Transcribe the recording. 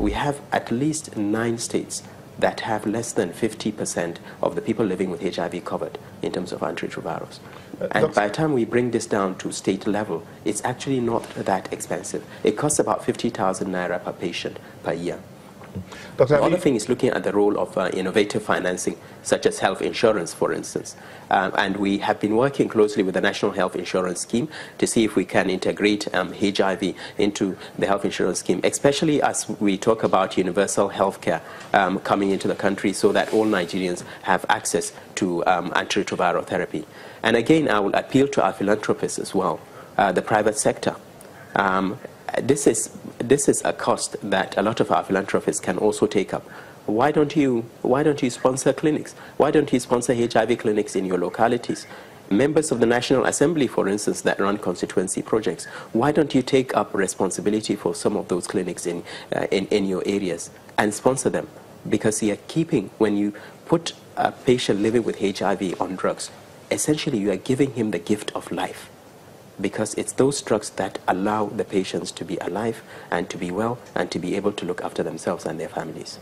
we have at least 9 states that have less than 50% of the people living with HIV covered in terms of antiretrovirals. And by the time we bring this down to state level, it's actually not that expensive. It costs about 50,000 naira per patient per year. The other thing is looking at the role of innovative financing, such as health insurance, for instance. And we have been working closely with the National Health Insurance Scheme to see if we can integrate HIV into the health insurance scheme, especially as we talk about universal health care coming into the country so that all Nigerians have access to antiretroviral therapy. And again, I will appeal to our philanthropists as well, the private sector. This is a cost that a lot of our philanthropists can also take up. Why don't you sponsor clinics? Why don't you sponsor HIV clinics in your localities? Members of the National Assembly, for instance, that run constituency projects, why don't you take up responsibility for some of those clinics in your areas and sponsor them? Because you are keeping, when you put a patient living with HIV on drugs, essentially you are giving him the gift of life, because it's those drugs that allow the patients to be alive and to be well and to be able to look after themselves and their families.